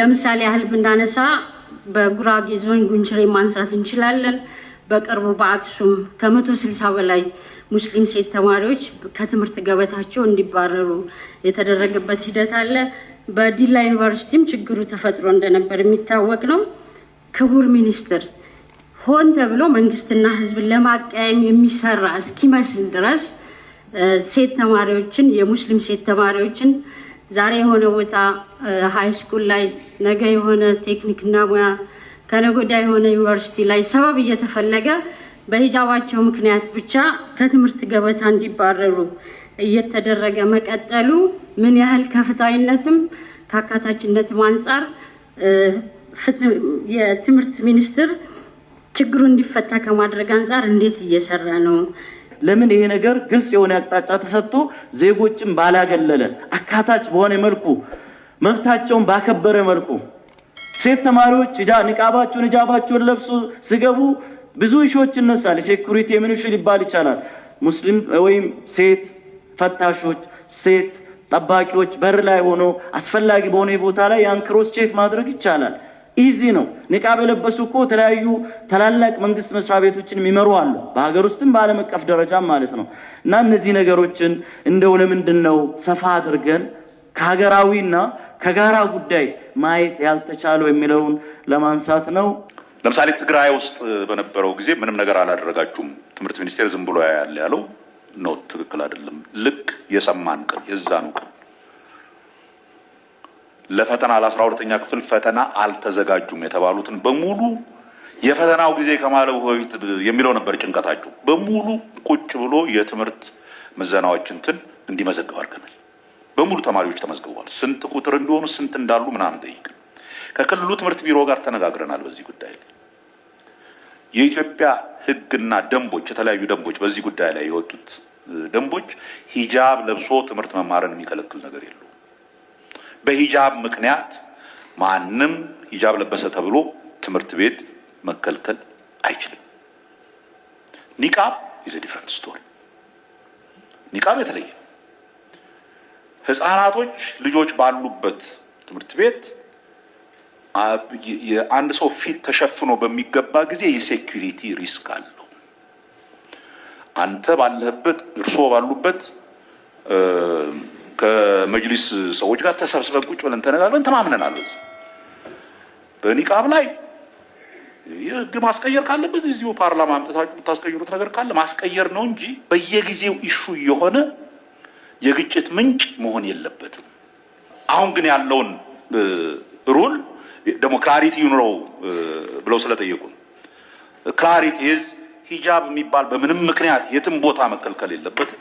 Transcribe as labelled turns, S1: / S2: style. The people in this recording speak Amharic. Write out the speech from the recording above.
S1: ለምሳሌ ያህል ብናነሳ በጉራጌ ዞን ጉንችሬ ማንሳት እንችላለን። በቅርቡ በአክሱም ከ160 በላይ ሙስሊም ሴት ተማሪዎች ከትምህርት ገበታቸው እንዲባረሩ የተደረገበት ሂደት አለ። በዲላ ዩኒቨርሲቲም ችግሩ ተፈጥሮ እንደነበር የሚታወቅ ነው። ክቡር ሚኒስትር ሆን ተብሎ መንግስትና ህዝብን ለማቀያየም የሚሰራ እስኪመስል ድረስ ሴት ተማሪዎችን የሙስሊም ሴት ተማሪዎችን ዛሬ የሆነ ቦታ ሃይ ስኩል ላይ ነገ የሆነ ቴክኒክና ሙያ ከነገ ወዲያ የሆነ ዩኒቨርሲቲ ላይ ሰበብ እየተፈለገ በሂጃባቸው ምክንያት ብቻ ከትምህርት ገበታ እንዲባረሩ እየተደረገ መቀጠሉ ምን ያህል ከፍትሃዊነትም ከአካታችነትም አንፃር የትምህርት ሚኒስቴር ችግሩ እንዲፈታ ከማድረግ አንፃር እንዴት እየሰራ ነው?
S2: ለምን ይሄ ነገር ግልጽ የሆነ አቅጣጫ ተሰጥቶ ዜጎችን ባላገለለ አካታች በሆነ መልኩ መብታቸውን ባከበረ መልኩ ሴት ተማሪዎች ሂጃባቸውን ለብሶ ሲገቡ ብዙ ሺዎች ይነሳል። ሴኩሪቲ ምን ሊባል ይችላል። ሙስሊም ወይም ሴት ፈታሾች፣ ሴት ጠባቂዎች በር ላይ ሆኖ አስፈላጊ በሆነ ቦታ ላይ ያን ክሮስ ቼክ ማድረግ ይቻላል። ኢዚ ነው። ንቃብ የለበሱ እኮ የተለያዩ ታላላቅ መንግስት መስሪያ ቤቶችን የሚመሩ አሉ፣ በሀገር ውስጥም በዓለም አቀፍ ደረጃም ማለት ነው። እና እነዚህ ነገሮችን እንደው ለምንድነው ሰፋ አድርገን ከሀገራዊና ከጋራ ጉዳይ ማየት ያልተቻለው የሚለውን ለማንሳት ነው።
S3: ለምሳሌ ትግራይ ውስጥ በነበረው ጊዜ ምንም ነገር አላደረጋችሁም፣ ትምህርት ሚኒስቴር ዝም ብሎ ያለው ነው። ትክክል አይደለም። ልክ የሰማን ቀን የዛኑ ቀን ለፈተና ለ12ኛ ክፍል ፈተና አልተዘጋጁም የተባሉትን በሙሉ የፈተናው ጊዜ ከማለፉ በፊት የሚለው ነበር ጭንቀታቸው። በሙሉ ቁጭ ብሎ የትምህርት ምዘናዎችን እንዲመዘግብ አድርገናል። በሙሉ ተማሪዎች ተመዝግበዋል። ስንት ቁጥር እንዲሆኑ ስንት እንዳሉ ምናምን ጠይቀን ከክልሉ ትምህርት ቢሮ ጋር ተነጋግረናል። በዚህ ጉዳይ ላይ የኢትዮጵያ ሕግና ደንቦች የተለያዩ ደንቦች በዚህ ጉዳይ ላይ የወጡት ደንቦች ሂጃብ ለብሶ ትምህርት መማርን የሚከለክል ነገር የለው። በሂጃብ ምክንያት ማንም ሂጃብ ለበሰ ተብሎ ትምህርት ቤት መከልከል አይችልም። ኒቃብ is a different story። ኒቃብ የተለየ ህፃናቶች ልጆች ባሉበት ትምህርት ቤት የአንድ ሰው ፊት ተሸፍኖ በሚገባ ጊዜ የሴኩሪቲ ሪስክ አለው። አንተ ባለህበት እርስዎ ባሉበት ከመጅሊስ ሰዎች ጋር ተሰብስበን ቁጭ ብለን ተነጋግረን ተማምነናል። በኒቃብ ላይ የህግ ማስቀየር ካለበት እዚሁ ፓርላማ አምጥታችሁ የምታስቀይሩት ነገር ካለ ማስቀየር ነው እንጂ በየጊዜው ኢሹ የሆነ የግጭት ምንጭ መሆን የለበትም። አሁን ግን ያለውን ሩል ደግሞ ክላሪቲ ይኑረው ብለው ስለጠየቁ ክላሪቲ ሂጃብ የሚባል በምንም ምክንያት የትም ቦታ መከልከል የለበትም።